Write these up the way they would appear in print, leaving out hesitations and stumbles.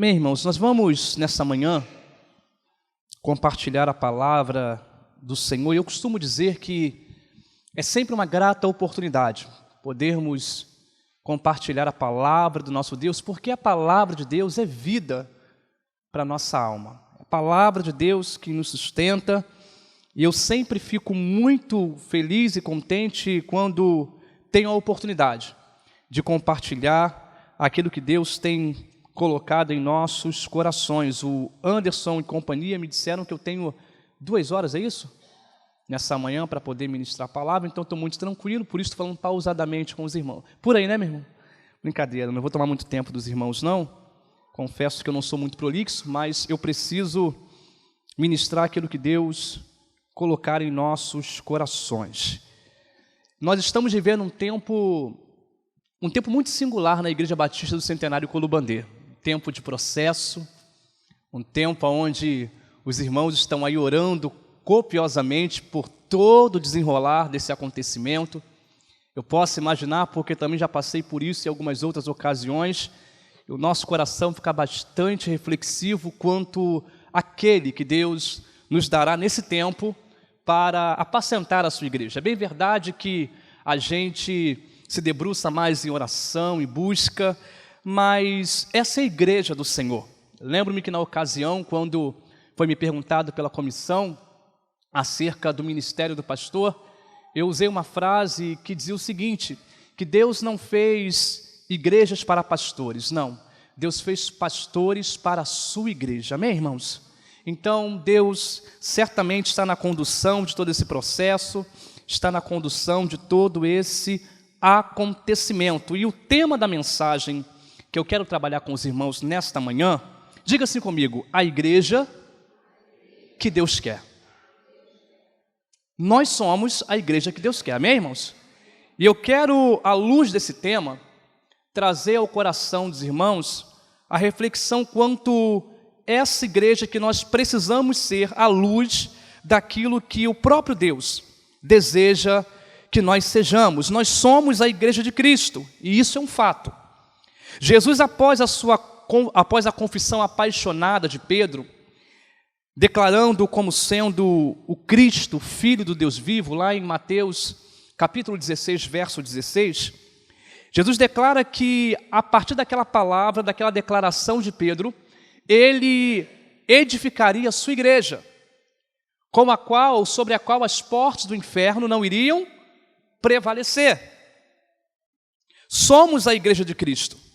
Bem, irmãos, nós vamos, nessa manhã, compartilhar a palavra do Senhor. E eu costumo dizer que é sempre uma grata oportunidade podermos compartilhar a palavra do nosso Deus, porque a palavra de Deus é vida para a nossa alma. É a palavra de Deus que nos sustenta. E eu sempre fico muito feliz e contente quando tenho a oportunidade de compartilhar aquilo que Deus tem colocado em nossos corações. O Anderson e companhia me disseram que eu tenho 2 horas, é isso? Nessa manhã para poder ministrar a palavra, então estou muito tranquilo, por isso estou falando pausadamente com os irmãos. Por aí, né, meu irmão? Brincadeira, não vou tomar muito tempo dos irmãos, não. Confesso que eu não sou muito prolixo, mas eu preciso ministrar aquilo que Deus colocar em nossos corações. Nós estamos vivendo um tempo muito singular na Igreja Batista do Centenário Colubandê. Um tempo de processo, um tempo onde os irmãos estão aí orando copiosamente por todo o desenrolar desse acontecimento. Eu posso imaginar, porque também já passei por isso em algumas outras ocasiões, e o nosso coração fica bastante reflexivo quanto àquele que Deus nos dará nesse tempo para apacentar a sua igreja. É bem verdade que a gente se debruça mais em oração e busca, mas essa é a igreja do Senhor. Lembro-me que na ocasião, quando foi me perguntado pela comissão acerca do ministério do pastor, eu usei uma frase que dizia o seguinte, que Deus não fez igrejas para pastores, não. Deus fez pastores para a sua igreja. Amém, irmãos? Então, Deus certamente está na condução de todo esse processo, está na condução de todo esse acontecimento. E o tema da mensagem que eu quero trabalhar com os irmãos nesta manhã, diga assim comigo, a igreja que Deus quer. Nós somos a igreja que Deus quer, amém, irmãos? E eu quero, à luz desse tema, trazer ao coração dos irmãos a reflexão quanto essa igreja que nós precisamos ser à luz daquilo que o próprio Deus deseja que nós sejamos. Nós somos a igreja de Cristo, e isso é um fato. Jesus, após a confissão apaixonada de Pedro, declarando-o como sendo o Cristo, o Filho do Deus vivo, lá em Mateus capítulo 16, verso 16, Jesus declara que a partir daquela palavra, daquela declaração de Pedro, ele edificaria a sua igreja, sobre a qual as portas do inferno não iriam prevalecer. Somos a igreja de Cristo.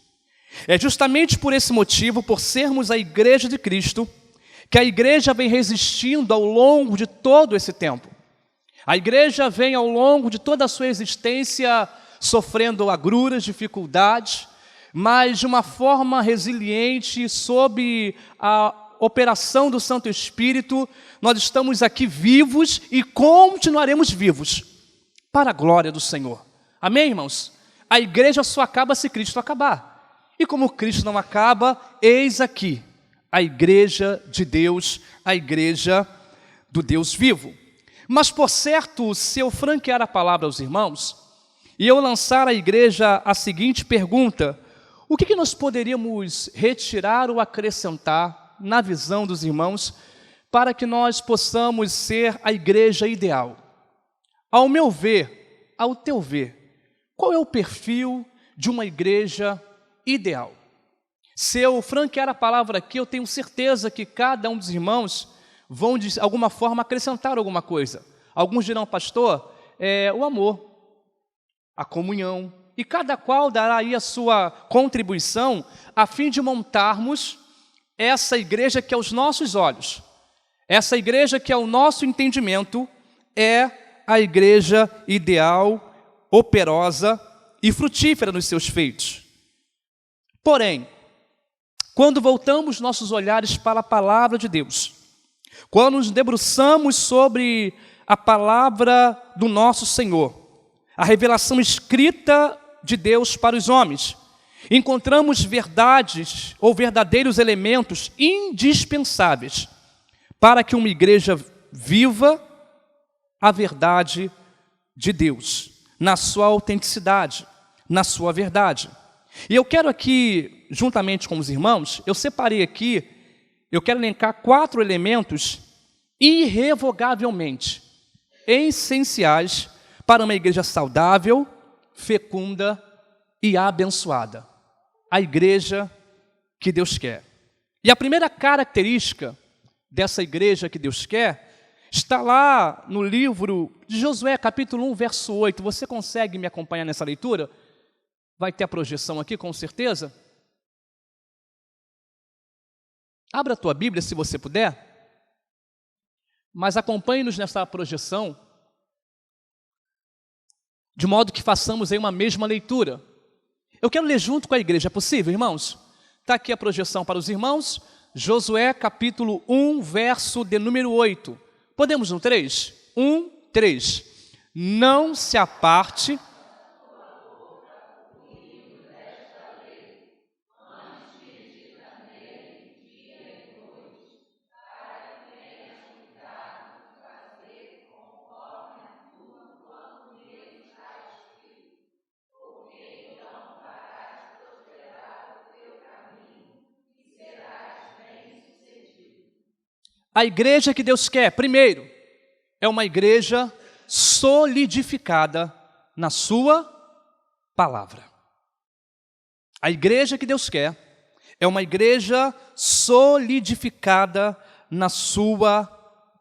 É justamente por esse motivo, por sermos a igreja de Cristo, que a igreja vem resistindo ao longo de todo esse tempo. A igreja vem ao longo de toda a sua existência sofrendo agruras, dificuldades, mas de uma forma resiliente, sob a operação do Santo Espírito, nós estamos aqui vivos e continuaremos vivos para a glória do Senhor. Amém, irmãos? A igreja só acaba se Cristo acabar. E como Cristo não acaba, eis aqui a igreja de Deus, a igreja do Deus vivo. Mas, por certo, se eu franquear a palavra aos irmãos, e eu lançar à igreja a seguinte pergunta, o que nós poderíamos retirar ou acrescentar na visão dos irmãos para que nós possamos ser a igreja ideal? Ao meu ver, ao teu ver, qual é o perfil de uma igreja ideal? Se eu franquear a palavra aqui, eu tenho certeza que cada um dos irmãos vão de alguma forma acrescentar alguma coisa. Alguns dirão, pastor, o amor, a comunhão, e cada qual dará aí a sua contribuição a fim de montarmos essa igreja que aos nossos olhos, essa igreja que ao nosso entendimento é a igreja ideal, operosa e frutífera nos seus feitos. Porém, quando voltamos nossos olhares para a palavra de Deus, quando nos debruçamos sobre a palavra do nosso Senhor, a revelação escrita de Deus para os homens, encontramos verdades ou verdadeiros elementos indispensáveis para que uma igreja viva a verdade de Deus, na sua autenticidade, na sua verdade. E eu quero aqui, juntamente com os irmãos, eu separei aqui, eu quero elencar 4 elementos irrevogavelmente essenciais para uma igreja saudável, fecunda e abençoada. A igreja que Deus quer. E a primeira característica dessa igreja que Deus quer está lá no livro de Josué, capítulo 1, verso 8. Você consegue me acompanhar nessa leitura? Vai ter a projeção aqui, com certeza. Abra a tua Bíblia, se você puder. Mas acompanhe-nos nessa projeção, de modo que façamos aí uma mesma leitura. Eu quero ler junto com a igreja, é possível, irmãos? Está aqui a projeção para os irmãos, Josué capítulo 1, verso de número 8. Podemos no 3? 1, 3. Não se aparte a igreja que Deus quer, primeiro, é uma igreja solidificada na sua palavra. A igreja que Deus quer é uma igreja solidificada na sua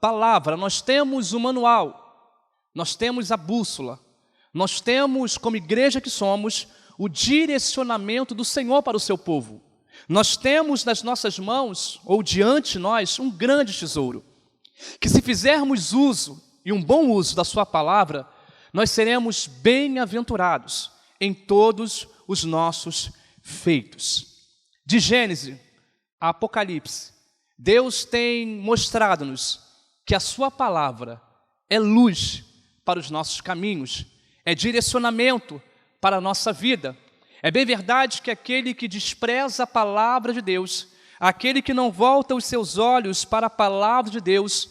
palavra. Nós temos o manual, nós temos a bússola, nós temos, como igreja que somos, o direcionamento do Senhor para o seu povo. Nós temos nas nossas mãos, ou diante de nós, um grande tesouro, que se fizermos uso, e um bom uso da sua palavra, nós seremos bem-aventurados em todos os nossos feitos. De Gênesis a Apocalipse, Deus tem mostrado-nos que a sua palavra é luz para os nossos caminhos, é direcionamento para a nossa vida. É bem verdade que aquele que despreza a palavra de Deus, aquele que não volta os seus olhos para a palavra de Deus,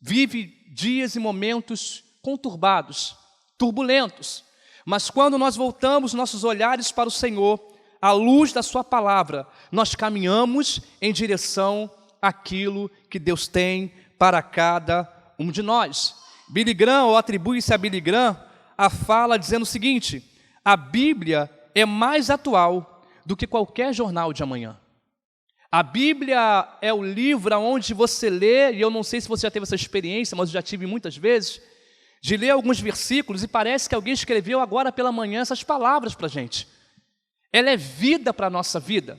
vive dias e momentos conturbados, turbulentos. Mas quando nós voltamos nossos olhares para o Senhor, à luz da sua palavra, nós caminhamos em direção àquilo que Deus tem para cada um de nós. Billy Graham, ou atribui-se a Billy Graham, a fala dizendo o seguinte: a Bíblia é mais atual do que qualquer jornal de amanhã. A Bíblia é o livro onde você lê, e eu não sei se você já teve essa experiência, mas eu já tive muitas vezes, de ler alguns versículos e parece que alguém escreveu agora pela manhã essas palavras para a gente. Ela é vida para a nossa vida,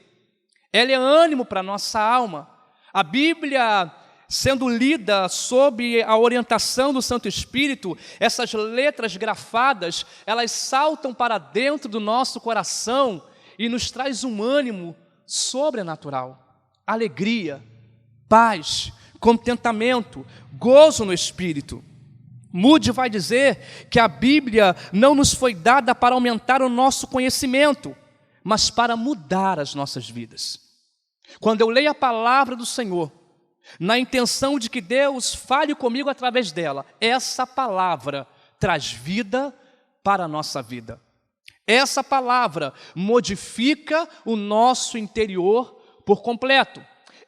ela é ânimo para a nossa alma. A Bíblia, sendo lida sob a orientação do Santo Espírito, essas letras grafadas, elas saltam para dentro do nosso coração e nos traz um ânimo sobrenatural, alegria, paz, contentamento, gozo no Espírito. Moody vai dizer que a Bíblia não nos foi dada para aumentar o nosso conhecimento, mas para mudar as nossas vidas. Quando eu leio a palavra do Senhor, na intenção de que Deus fale comigo através dela, essa palavra traz vida para a nossa vida. Essa palavra modifica o nosso interior por completo.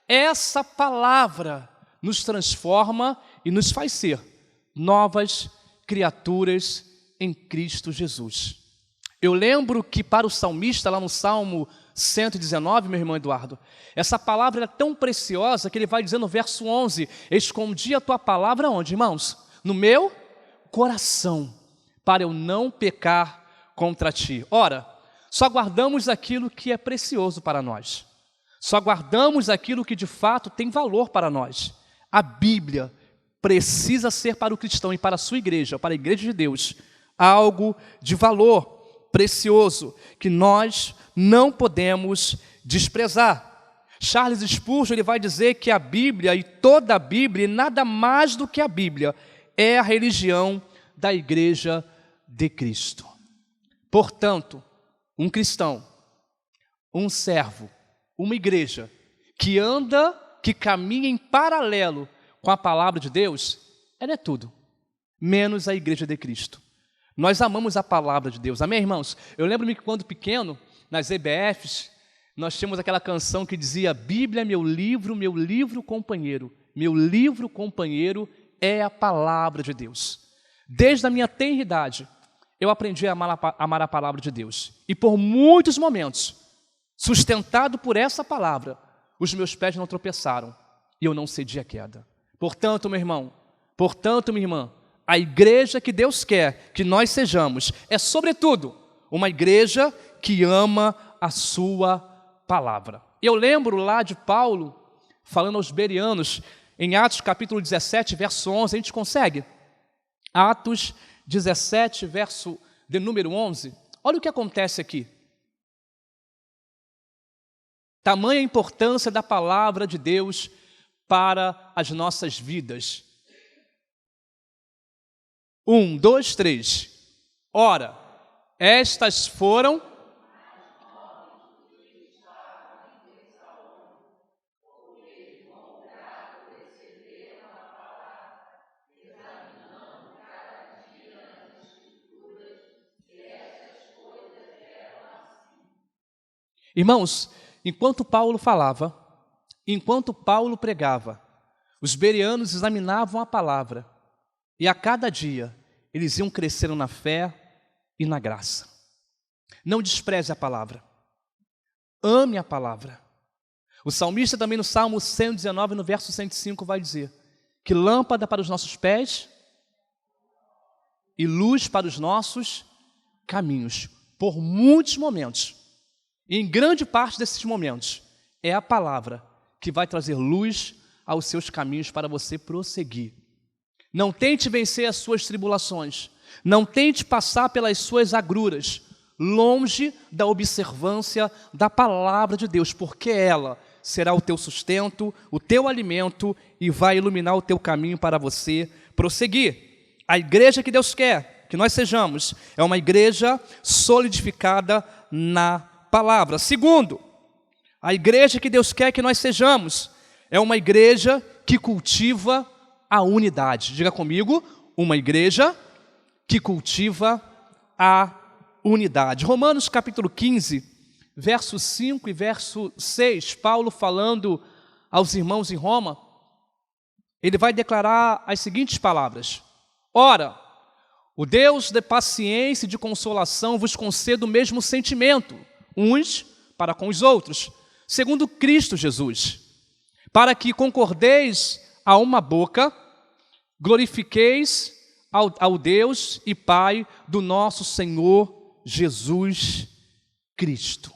Essa palavra nos transforma e nos faz ser novas criaturas em Cristo Jesus. Eu lembro que para o salmista, lá no Salmo 119, meu irmão Eduardo, essa palavra é tão preciosa que ele vai dizer no verso 11, escondi a tua palavra onde, irmãos? No meu coração, para eu não pecar contra ti. Ora, só guardamos aquilo que é precioso para nós, só guardamos aquilo que de fato tem valor para nós. A Bíblia precisa ser para o cristão e para a sua igreja, para a igreja de Deus, algo de valor precioso, que nós não podemos desprezar. Charles Spurgeon, ele vai dizer que a Bíblia, e toda a Bíblia, e nada mais do que a Bíblia, é a religião da igreja de Cristo. Portanto, um cristão, um servo, uma igreja que anda, que caminha em paralelo com a palavra de Deus, ela é tudo, menos a igreja de Cristo. Nós amamos a palavra de Deus, amém, irmãos? Eu lembro-me que quando pequeno, nas EBFs, nós tínhamos aquela canção que dizia: Bíblia é meu livro companheiro. Meu livro companheiro é a palavra de Deus. Desde a minha tenra idade, eu aprendi a amar a palavra de Deus. E por muitos momentos, sustentado por essa palavra, os meus pés não tropeçaram e eu não cedi à queda. Portanto, meu irmão, portanto, minha irmã, a igreja que Deus quer que nós sejamos é, sobretudo, uma igreja que ama a sua palavra. Eu lembro lá de Paulo, falando aos bereanos, em Atos capítulo 17, verso 11, a gente consegue? Atos 17, verso de número 11, olha o que acontece aqui. Tamanha importância da palavra de Deus para as nossas vidas. 1, 2, 3. Ora, estas foram irmãos, enquanto Paulo falava, enquanto Paulo pregava, os bereanos examinavam a palavra e a cada dia eles iam crescendo na fé e na graça. Não despreze a palavra, ame a palavra. O salmista também no Salmo 119, no verso 105, vai dizer que lâmpada para os nossos pés e luz para os nossos caminhos. Por muitos momentos, e em grande parte desses momentos, é a palavra que vai trazer luz aos seus caminhos para você prosseguir. Não tente vencer as suas tribulações, não tente passar pelas suas agruras, longe da observância da palavra de Deus, porque ela será o teu sustento, o teu alimento e vai iluminar o teu caminho para você prosseguir. A igreja que Deus quer que nós sejamos é uma igreja solidificada na palavra. Segundo, a igreja que Deus quer que nós sejamos é uma igreja que cultiva a unidade. Diga comigo, uma igreja que cultiva a unidade. Romanos capítulo 15, verso 5 e verso 6, Paulo falando aos irmãos em Roma, ele vai declarar as seguintes palavras: Ora, o Deus de paciência e de consolação vos conceda o mesmo sentimento, uns para com os outros, segundo Cristo Jesus, para que concordeis a uma boca, glorifiqueis ao Deus e Pai do nosso Senhor Jesus Cristo.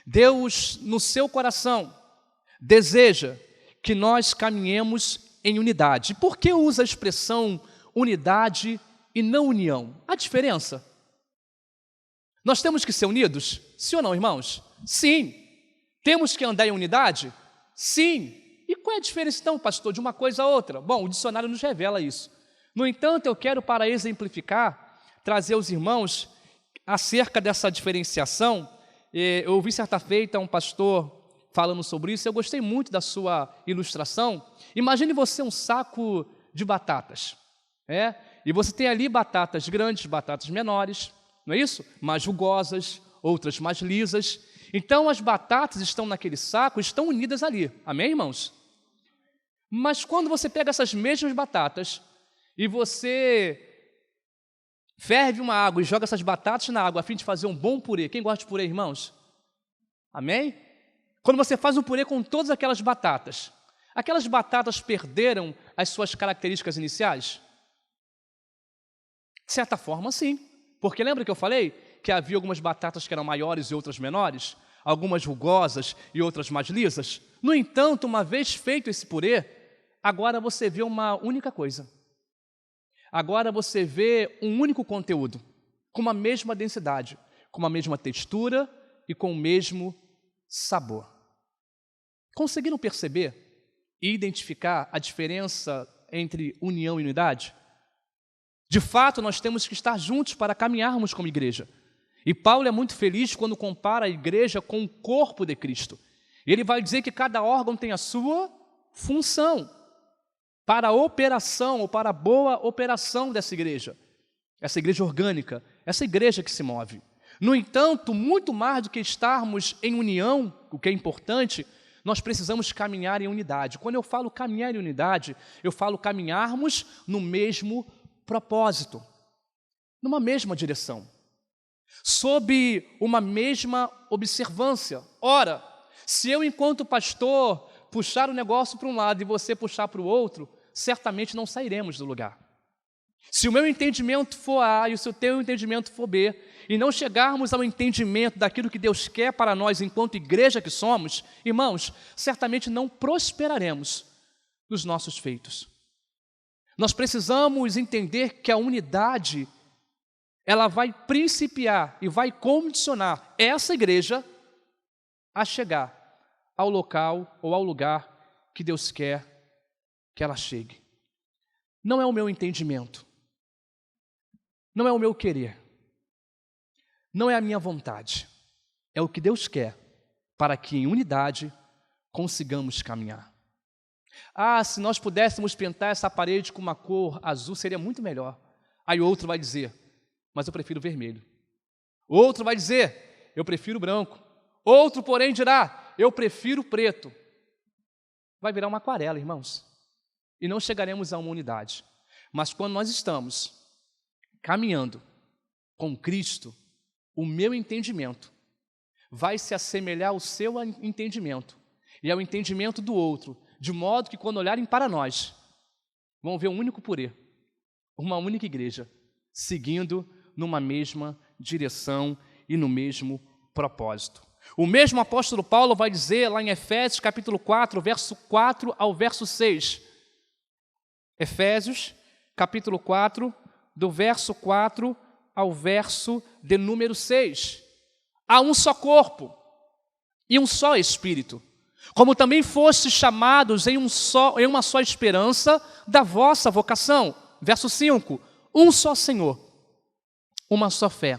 Deus, no seu coração, deseja que nós caminhemos em unidade. Por que usa a expressão unidade e não união? A diferença? Nós temos que ser unidos? Sim ou não, irmãos? Sim. Temos que andar em unidade? Sim. E qual é a diferença então, pastor, de uma coisa a outra? Bom, o dicionário nos revela isso. No entanto, eu quero, para exemplificar, trazer aos irmãos acerca dessa diferenciação. Eu ouvi certa feita um pastor falando sobre isso, eu gostei muito da sua ilustração. Imagine você um saco de batatas, e você tem ali batatas grandes, batatas menores, não é isso? Mais rugosas, outras mais lisas. Então, as batatas estão naquele saco, estão unidas ali, amém, irmãos? Mas quando você pega essas mesmas batatas e você ferve uma água e joga essas batatas na água a fim de fazer um bom purê. Quem gosta de purê, irmãos? Amém? Quando você faz um purê com todas aquelas batatas perderam as suas características iniciais? De certa forma, sim. Porque lembra que eu falei que havia algumas batatas que eram maiores e outras menores? Algumas rugosas e outras mais lisas? No entanto, uma vez feito esse purê, agora você vê uma única coisa. Agora você vê um único conteúdo, com a mesma densidade, com a mesma textura e com o mesmo sabor. Conseguiram perceber e identificar a diferença entre união e unidade? De fato, nós temos que estar juntos para caminharmos como igreja. E Paulo é muito feliz quando compara a igreja com o corpo de Cristo. Ele vai dizer que cada órgão tem a sua função para a operação ou para a boa operação dessa igreja orgânica, essa igreja que se move. No entanto, muito mais do que estarmos em união, o que é importante, nós precisamos caminhar em unidade. Quando eu falo caminhar em unidade, eu falo caminharmos no mesmo propósito, numa mesma direção, sob uma mesma observância. Ora, se eu, enquanto pastor, puxar o negócio para um lado e você puxar para o outro, certamente não sairemos do lugar. Se o meu entendimento for A e o seu teu entendimento for B, e não chegarmos ao entendimento daquilo que Deus quer para nós enquanto igreja que somos, irmãos, certamente não prosperaremos nos nossos feitos. Nós precisamos entender que a unidade, ela vai principiar e vai condicionar essa igreja a chegar ao local ou ao lugar que Deus quer que ela chegue. Não é o meu entendimento, não é o meu querer, não é a minha vontade, é o que Deus quer para que em unidade consigamos caminhar. Se nós pudéssemos pintar essa parede com uma cor azul, seria muito melhor. Aí outro vai dizer, mas eu prefiro vermelho. Outro vai dizer, eu prefiro branco. Outro, porém, dirá, eu prefiro preto. Vai virar uma aquarela, irmãos. E não chegaremos a uma unidade. Mas quando nós estamos caminhando com Cristo, o meu entendimento vai se assemelhar ao seu entendimento e ao entendimento do outro, de modo que quando olharem para nós, vão ver um único purê, uma única igreja, seguindo numa mesma direção e no mesmo propósito. O mesmo apóstolo Paulo vai dizer lá em Efésios capítulo 4, verso 4 ao verso 6. Efésios capítulo 4, do verso 4 ao verso de número 6. Há um só corpo e um só Espírito, como também fostes chamados em uma só esperança da vossa vocação. Verso 5. Um só Senhor, uma só fé,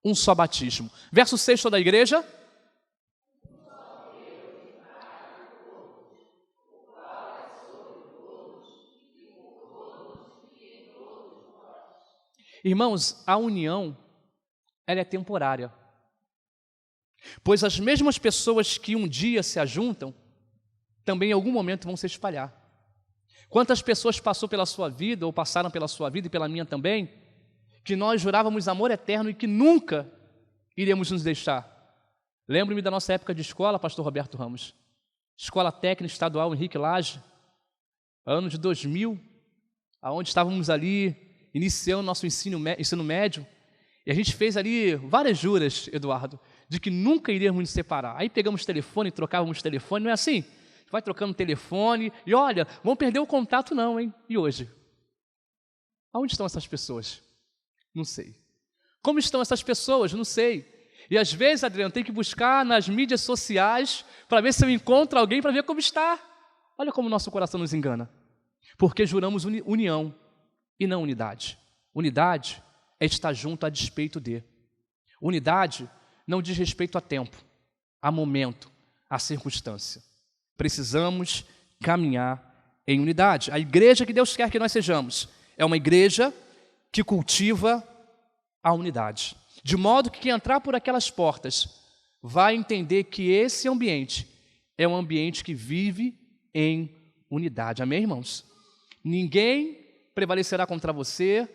um só batismo. Verso 6, toda a igreja. Irmãos, a união, ela é temporária. Pois as mesmas pessoas que um dia se ajuntam, também em algum momento vão se espalhar. Quantas pessoas passou pela sua vida, ou passaram pela sua vida e pela minha também, que nós jurávamos amor eterno e que nunca iríamos nos deixar. Lembro-me da nossa época de escola, pastor Roberto Ramos. Escola Técnica Estadual Henrique Lage, ano de 2000, aonde estávamos ali iniciando nosso ensino médio, e a gente fez ali várias juras, Eduardo, de que nunca iríamos nos separar. Aí pegamos telefone, trocávamos telefone, não é assim? Vai trocando telefone, e olha, vamos perder o contato não, hein? E hoje? Aonde estão essas pessoas? Não sei. Como estão essas pessoas? Não sei. E às vezes, Adriano, tem que buscar nas mídias sociais para ver se eu encontro alguém para ver como está. Olha como o nosso coração nos engana. Porque juramos união e não unidade. Unidade é estar junto a despeito de. Unidade não diz respeito a tempo, a momento, a circunstância. Precisamos caminhar em unidade. A igreja que Deus quer que nós sejamos é uma igreja que cultiva a unidade. De modo que quem entrar por aquelas portas vai entender que esse ambiente é um ambiente que vive em unidade. Amém, irmãos? Ninguém prevalecerá contra você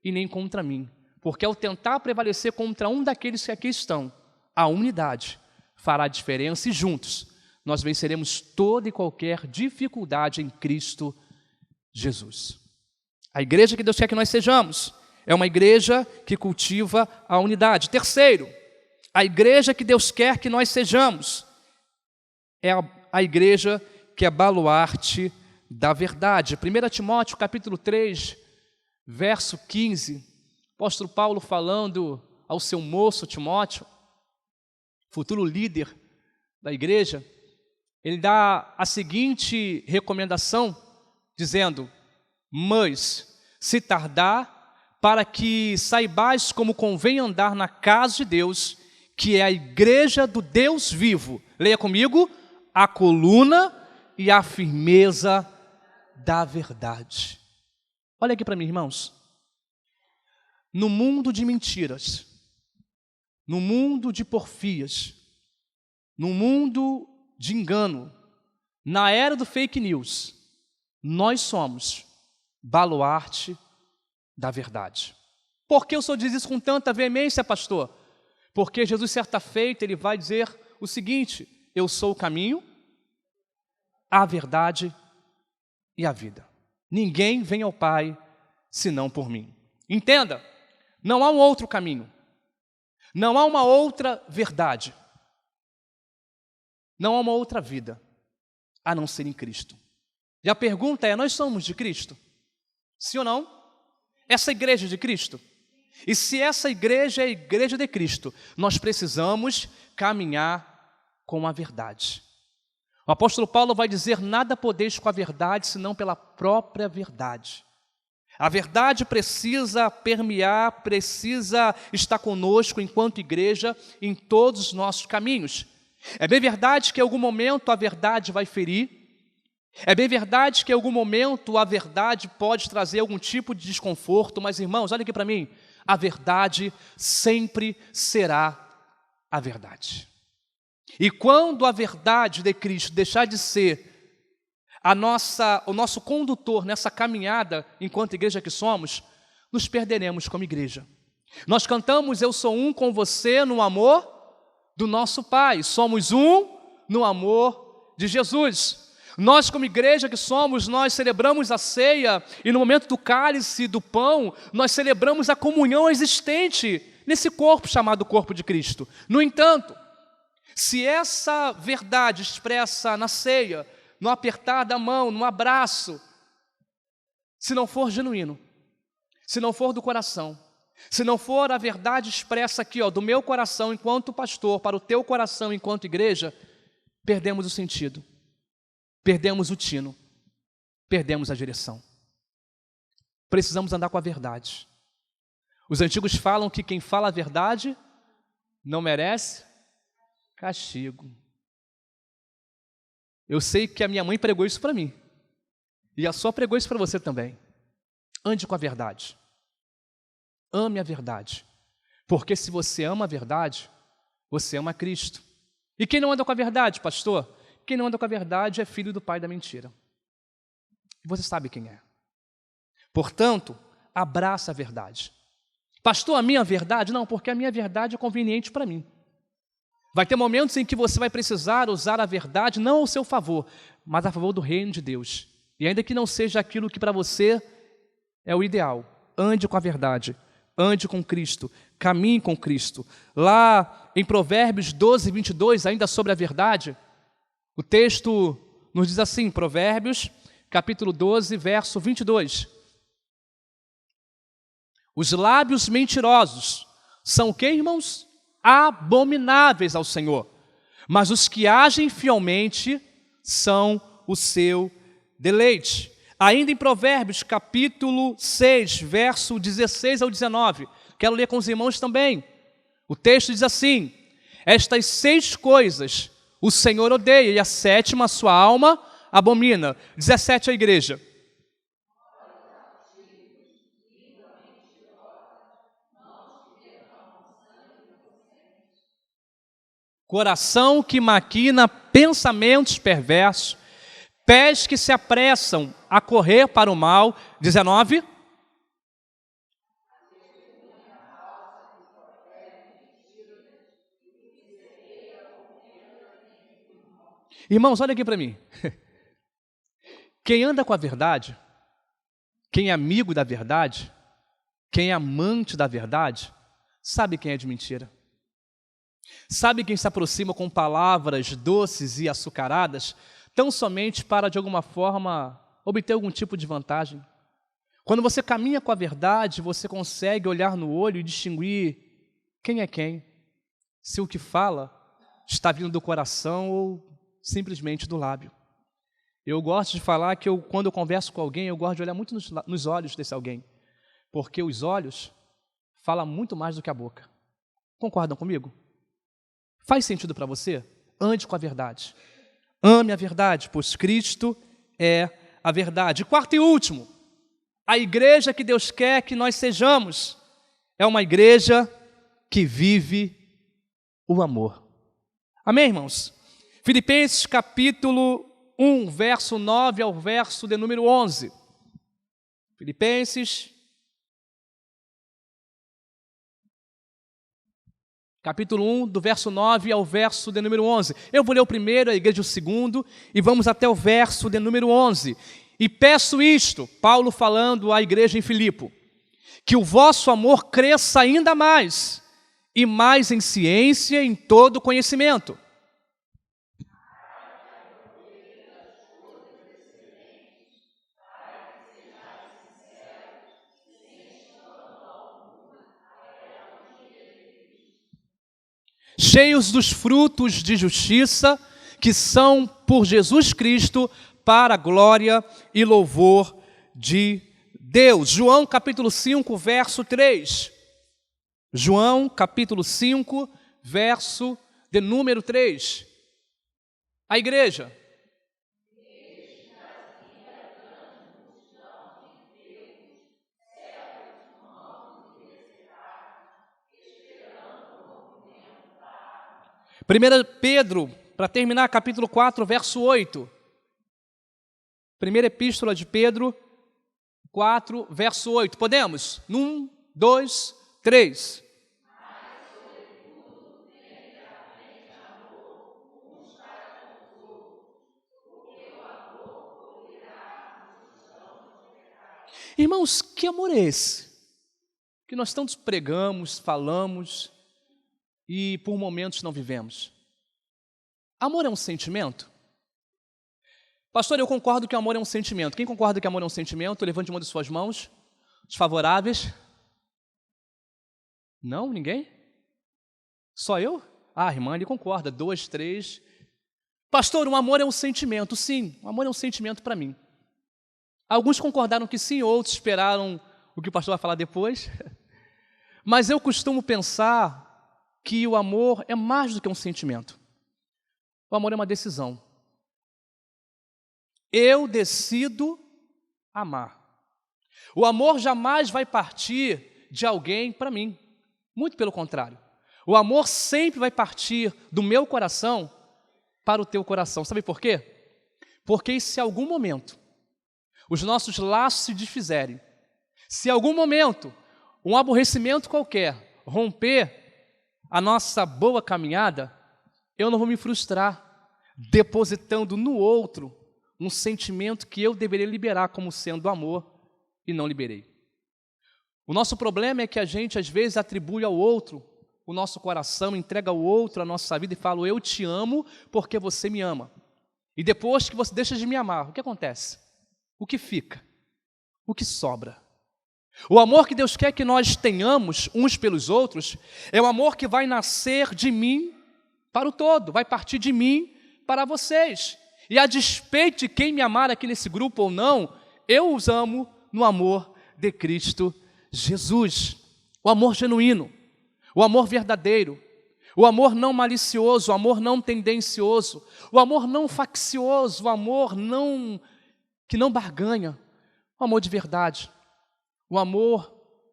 e nem contra mim, porque ao tentar prevalecer contra um daqueles que aqui estão, a unidade fará diferença e juntos nós venceremos toda e qualquer dificuldade em Cristo Jesus. A igreja que Deus quer que nós sejamos é uma igreja que cultiva a unidade. Terceiro, a igreja que Deus quer que nós sejamos é a igreja que é baluarte da verdade. 1 Timóteo capítulo 3, verso 15, apóstolo Paulo falando ao seu moço Timóteo, futuro líder da igreja, ele dá a seguinte recomendação, dizendo: mas, se tardar, para que saibais como convém andar na casa de Deus, que é a igreja do Deus vivo. Leia comigo: a coluna e a firmeza da verdade. Olha aqui para mim, irmãos. No mundo de mentiras, no mundo de porfias, no mundo de engano, na era do fake news, nós somos baluarte da verdade. Por que o senhor diz isso com tanta veemência, pastor? Porque Jesus, certa feita, ele vai dizer o seguinte: eu sou o caminho, a verdade e a vida. Ninguém vem ao Pai senão por mim. Entenda, não há um outro caminho, não há uma outra verdade, não há uma outra vida, a não ser em Cristo. E a pergunta é, nós somos de Cristo? Sim ou não? Essa igreja é de Cristo? E se essa igreja é a igreja de Cristo, nós precisamos caminhar com a verdade. O apóstolo Paulo vai dizer, nada podeis com a verdade, senão pela própria verdade. A verdade precisa permear, precisa estar conosco enquanto igreja em todos os nossos caminhos. É bem verdade que em algum momento a verdade vai ferir. É bem verdade que em algum momento a verdade pode trazer algum tipo de desconforto. Mas, irmãos, olha aqui para mim. A verdade sempre será a verdade. E quando a verdade de Cristo deixar de ser o nosso condutor nessa caminhada enquanto igreja que somos, nos perderemos como igreja. Nós cantamos, eu sou um com você no amor do nosso Pai. Somos um no amor de Jesus. Nós como igreja que somos, nós celebramos a ceia e no momento do cálice, do pão, nós celebramos a comunhão existente nesse corpo chamado corpo de Cristo. No entanto, se essa verdade expressa na ceia, no apertar da mão, no abraço, se não for genuíno, se não for do coração, se não for a verdade expressa aqui, do meu coração enquanto pastor, para o teu coração enquanto igreja, perdemos o sentido, perdemos o tino, perdemos a direção. Precisamos andar com a verdade. Os antigos falam que quem fala a verdade não merece castigo. Eu sei que a minha mãe pregou isso para mim. E a sua pregou isso para você também. Ande com a verdade. Ame a verdade. Porque se você ama a verdade, você ama Cristo. E quem não anda com a verdade, pastor? Quem não anda com a verdade é filho do pai da mentira. E você sabe quem é. Portanto, abraça a verdade. Pastor, a minha verdade? Não, porque a minha verdade é conveniente para mim. Vai ter momentos em que você vai precisar usar a verdade não ao seu favor, mas a favor do reino de Deus. E ainda que não seja aquilo que para você é o ideal, ande com a verdade, ande com Cristo, caminhe com Cristo. Lá em Provérbios 12, 22, ainda sobre a verdade, o texto nos diz assim, Provérbios, capítulo 12, verso 22. Os lábios mentirosos são o quê, irmãos? Abomináveis ao Senhor, mas os que agem fielmente são o seu deleite. Ainda em Provérbios, capítulo 6, verso 16 ao 19, quero ler com os irmãos também. O texto diz assim, estas 6 coisas o Senhor odeia, e a 7ª a sua alma abomina. 17 a igreja. Coração que maquina pensamentos perversos, pés que se apressam a correr para o mal. 19. Irmãos, olha aqui para mim. Quem anda com a verdade, quem é amigo da verdade, quem é amante da verdade, sabe quem é de mentira. Sabe quem se aproxima com palavras doces e açucaradas, tão somente para, de alguma forma, obter algum tipo de vantagem? Quando você caminha com a verdade, você consegue olhar no olho e distinguir quem é quem, se o que fala está vindo do coração ou simplesmente do lábio. Eu gosto de falar que quando eu converso com alguém, eu gosto de olhar muito nos olhos desse alguém, porque os olhos falam muito mais do que a boca. Concordam comigo? Faz sentido para você? Ande com a verdade. Ame a verdade, pois Cristo é a verdade. E quarto e último, a igreja que Deus quer que nós sejamos é uma igreja que vive o amor. Amém, irmãos? Filipenses capítulo 1, verso 9 ao verso de número 11. Filipenses, capítulo 1, do verso 9 ao verso de número 11. Eu vou ler o primeiro, a igreja o segundo, e vamos até o verso de número 11. E peço isto, Paulo falando à igreja em Filipo, que o vosso amor cresça ainda mais, e mais em ciência e em todo conhecimento. Cheios dos frutos de justiça, que são por Jesus Cristo, para a glória e louvor de Deus. João capítulo 5, verso 3. João capítulo 5, verso de número 3. A igreja. Primeira Pedro, para terminar, capítulo 4, verso 8. Primeira epístola de Pedro, 4, verso 8. Podemos? 1, 2, 3. Irmãos, que amor é esse? Que nós tantos pregamos, falamos e por momentos não vivemos. Amor é um sentimento? Pastor, eu concordo que amor é um sentimento. Quem concorda que amor é um sentimento? Levante uma de suas mãos. Os favoráveis? Não? Ninguém? Só eu? Ah, irmã, ele concorda. 2, 3. Pastor, o amor é um sentimento. Sim, o amor é um sentimento para mim. Alguns concordaram que sim, outros esperaram o que o pastor vai falar depois. Mas eu costumo pensar que o amor é mais do que um sentimento. O amor é uma decisão. Eu decido amar. O amor jamais vai partir de alguém para mim. Muito pelo contrário. O amor sempre vai partir do meu coração para o teu coração. Sabe por quê? Porque se em algum momento os nossos laços se desfizerem, se em algum momento um aborrecimento qualquer romper a nossa boa caminhada, eu não vou me frustrar depositando no outro um sentimento que eu deveria liberar como sendo amor e não liberei. O nosso problema é que a gente às vezes atribui ao outro o nosso coração, entrega ao outro a nossa vida e fala, eu te amo porque você me ama. E depois que você deixa de me amar, o que acontece? O que fica? O que sobra? O amor que Deus quer que nós tenhamos uns pelos outros é o amor que vai nascer de mim para o todo, vai partir de mim para vocês. E a despeito de quem me amar aqui nesse grupo ou não, eu os amo no amor de Cristo Jesus. O amor genuíno, o amor verdadeiro, o amor não malicioso, o amor não tendencioso, o amor não faccioso, o amor que não barganha, o amor de verdade, o amor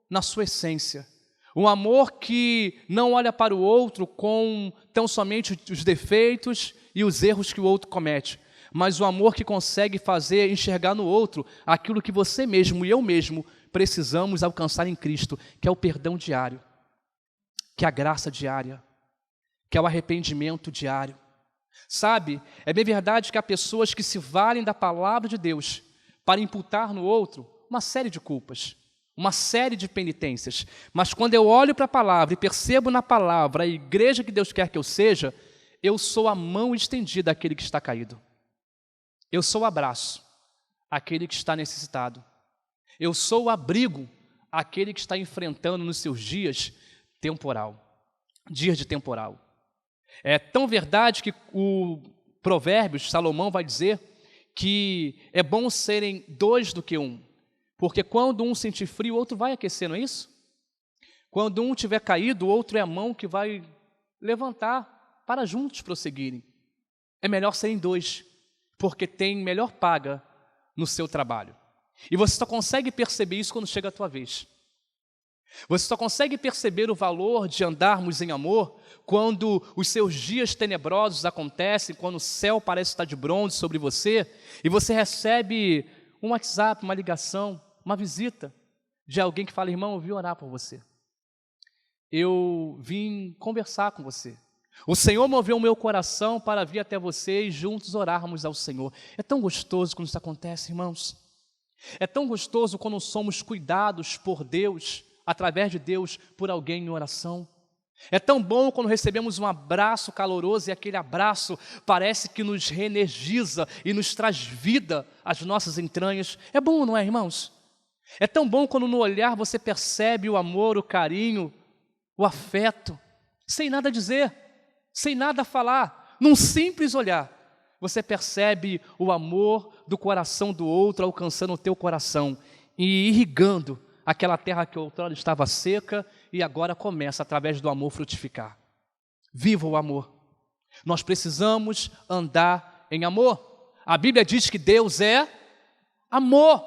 na sua essência, o amor que não olha para o outro com tão somente os defeitos e os erros que o outro comete, mas o amor que consegue fazer enxergar no outro aquilo que você mesmo e eu mesmo precisamos alcançar em Cristo, que é o perdão diário, que é a graça diária, que é o arrependimento diário. Sabe, é bem verdade que há pessoas que se valem da palavra de Deus para imputar no outro uma série de culpas, uma série de penitências, mas quando eu olho para a palavra e percebo na palavra a igreja que Deus quer que eu seja, eu sou a mão estendida àquele que está caído. Eu sou o abraço àquele que está necessitado. Eu sou o abrigo àquele que está enfrentando nos seus dias de temporal. É tão verdade que o Provérbios, Salomão vai dizer que é bom serem dois do que um, porque quando um sentir frio, o outro vai aquecer, não é isso? Quando um tiver caído, o outro é a mão que vai levantar para juntos prosseguirem. É melhor serem dois, porque tem melhor paga no seu trabalho. E você só consegue perceber isso quando chega a tua vez. Você só consegue perceber o valor de andarmos em amor quando os seus dias tenebrosos acontecem, quando o céu parece estar de bronze sobre você e você recebe um WhatsApp, uma ligação, uma visita de alguém que fala: irmão, eu vim orar por você. Eu vim conversar com você. O Senhor moveu o meu coração para vir até você e juntos orarmos ao Senhor. É tão gostoso quando isso acontece, irmãos. É tão gostoso quando somos cuidados por Deus, através de Deus, por alguém em oração. É tão bom quando recebemos um abraço caloroso e aquele abraço parece que nos reenergiza e nos traz vida às nossas entranhas. É bom, não é, irmãos? É tão bom quando no olhar você percebe o amor, o carinho, o afeto, sem nada dizer, sem nada falar, num simples olhar. Você percebe o amor do coração do outro alcançando o teu coração e irrigando aquela terra que outrora estava seca e agora começa, através do amor, frutificar. Viva o amor. Nós precisamos andar em amor. A Bíblia diz que Deus é amor.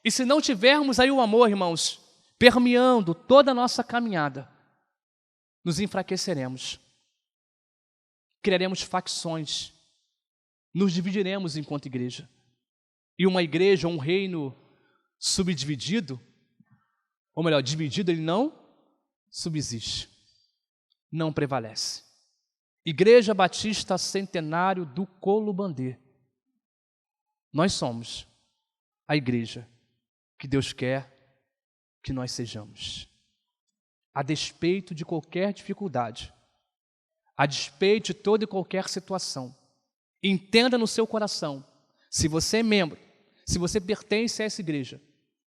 E se não tivermos aí o amor, irmãos, permeando toda a nossa caminhada, nos enfraqueceremos. Criaremos facções. Nos dividiremos enquanto igreja. E uma igreja, um reino subdividido, ou melhor, dividido, ele não subsiste, não prevalece. Igreja Batista Centenário do Colubandê. Nós somos a igreja que Deus quer que nós sejamos. A despeito de qualquer dificuldade, a despeito de toda e qualquer situação, entenda no seu coração, se você é membro, se você pertence a essa igreja,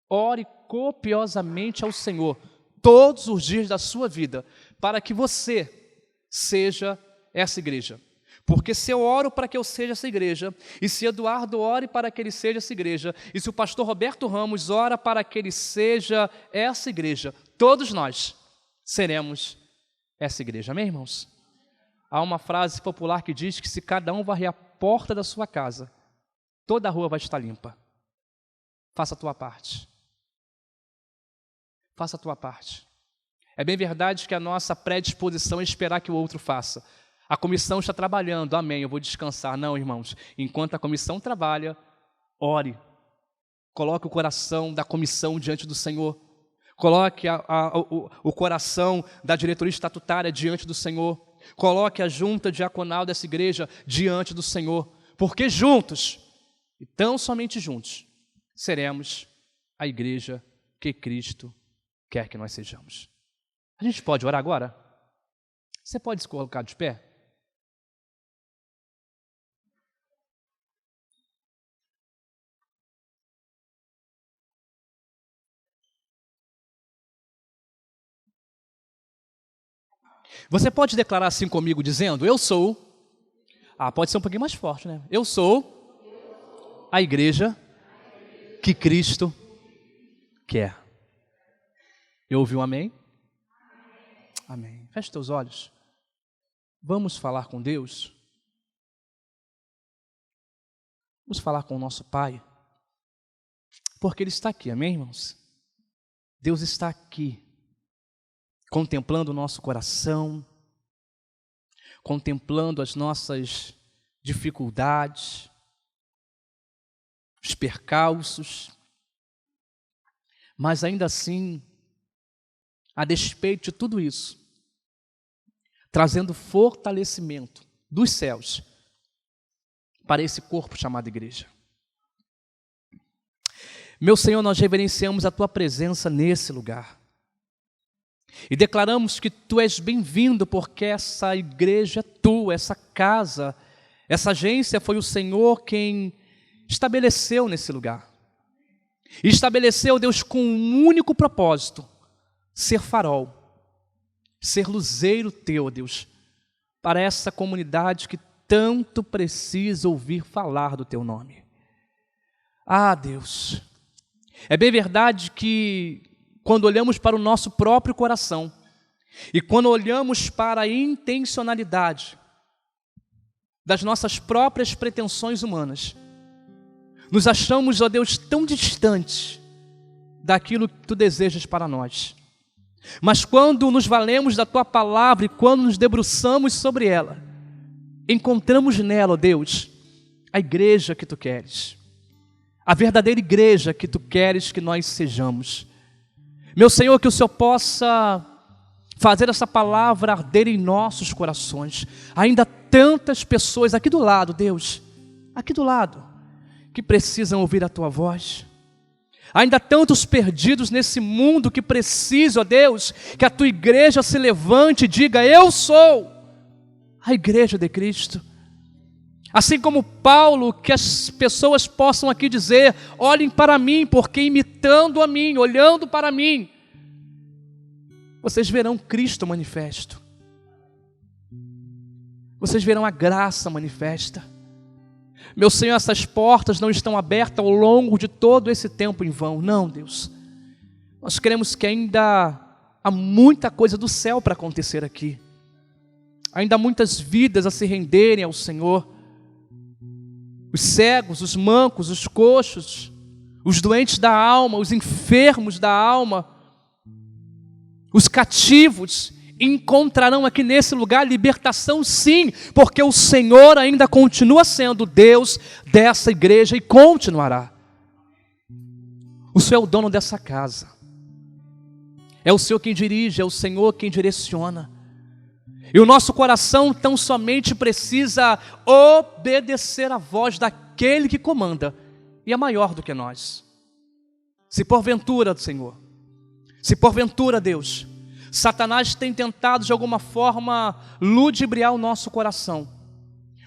ore copiosamente ao Senhor todos os dias da sua vida, para que você seja essa igreja. Porque se eu oro para que eu seja essa igreja, e se Eduardo ore para que ele seja essa igreja, e se o pastor Roberto Ramos ora para que ele seja essa igreja, todos nós seremos essa igreja. Amém, irmãos? Há uma frase popular que diz que se cada um varrer a porta da sua casa, toda a rua vai estar limpa. Faça a tua parte. Faça a tua parte. É bem verdade que a nossa predisposição é esperar que o outro faça. A comissão está trabalhando, amém, eu vou descansar. Não, irmãos, enquanto a comissão trabalha, ore. Coloque o coração da comissão diante do Senhor. Coloque o coração da diretoria estatutária diante do Senhor. Coloque a junta diaconal dessa igreja diante do Senhor. Porque juntos, e tão somente juntos, seremos a igreja que Cristo quer que nós sejamos. A gente pode orar agora? Você pode se colocar de pé? Você pode declarar assim comigo, dizendo: eu sou. Pode ser um pouquinho mais forte, né? Eu sou a igreja que Cristo quer. Eu ouvi um amém? Amém. Feche teus olhos. Vamos falar com Deus. Vamos falar com o nosso Pai. Porque Ele está aqui, amém, irmãos? Deus está aqui, contemplando o nosso coração, contemplando as nossas dificuldades, os percalços, mas ainda assim, a despeito de tudo isso, trazendo fortalecimento dos céus para esse corpo chamado igreja. Meu Senhor, nós reverenciamos a Tua presença nesse lugar e declaramos que Tu és bem-vindo, porque essa igreja é Tua, essa casa, essa agência foi o Senhor quem estabeleceu nesse lugar. E estabeleceu, Deus, com um único propósito: ser farol, ser luzeiro Teu, Deus, para essa comunidade que tanto precisa ouvir falar do Teu nome. Deus, é bem verdade que quando olhamos para o nosso próprio coração e quando olhamos para a intencionalidade das nossas próprias pretensões humanas, nos achamos, ó Deus, tão distantes daquilo que Tu desejas para nós. Mas quando nos valemos da Tua palavra e quando nos debruçamos sobre ela, encontramos nela, ó Deus, a igreja que Tu queres, a verdadeira igreja que Tu queres que nós sejamos. Meu Senhor, que o Senhor possa fazer essa palavra arder em nossos corações. Ainda tantas pessoas aqui do lado, Deus, aqui do lado, que precisam ouvir a Tua voz. Ainda tantos perdidos nesse mundo que precisam, ó Deus, que a Tua igreja se levante e diga: eu sou a igreja de Cristo. Assim como Paulo, que as pessoas possam aqui dizer: olhem para mim, porque imitando a mim, olhando para mim, vocês verão Cristo manifesto. Vocês verão a graça manifesta. Meu Senhor, essas portas não estão abertas ao longo de todo esse tempo em vão. Não, Deus. Nós queremos que ainda há muita coisa do céu para acontecer aqui. Ainda há muitas vidas a se renderem ao Senhor. Os cegos, os mancos, os coxos, os doentes da alma, os enfermos da alma, os cativos encontrarão aqui nesse lugar libertação, sim, porque o Senhor ainda continua sendo Deus dessa igreja e continuará. O Senhor é o dono dessa casa, é o Senhor quem dirige, é o Senhor quem direciona, e o nosso coração tão somente precisa obedecer à voz daquele que comanda e é maior do que nós. Se porventura, Senhor, se porventura, Deus, Satanás tem tentado de alguma forma ludibriar o nosso coração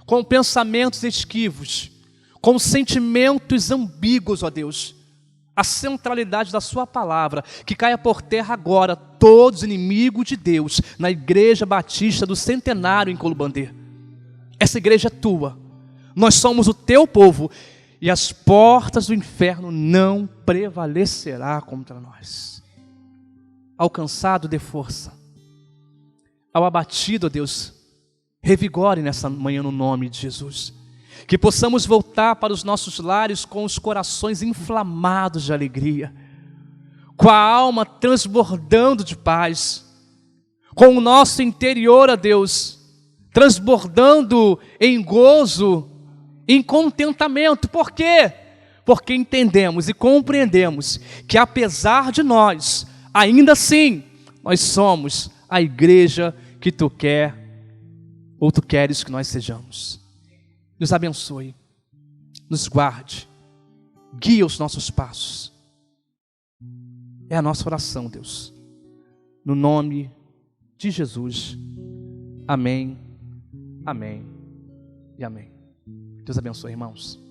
com pensamentos esquivos, com sentimentos ambíguos, ó Deus, a centralidade da Sua palavra, que caia por terra agora todos os inimigos de Deus na Igreja Batista do Centenário em Colubandê. Essa igreja é Tua, nós somos o Teu povo e as portas do inferno não prevalecerá contra nós. Ao cansado, dê força. Ao abatido, Deus, revigore nessa manhã no nome de Jesus. Que possamos voltar para os nossos lares com os corações inflamados de alegria, com a alma transbordando de paz, com o nosso interior, ó Deus, transbordando em gozo, em contentamento. Por quê? Porque entendemos e compreendemos que apesar de nós, ainda assim, nós somos a igreja que Tu quer, ou Tu queres que nós sejamos. Nos abençoe, nos guarde, guia os nossos passos. É a nossa oração, Deus. No nome de Jesus. Amém, amém e amém. Deus abençoe, irmãos.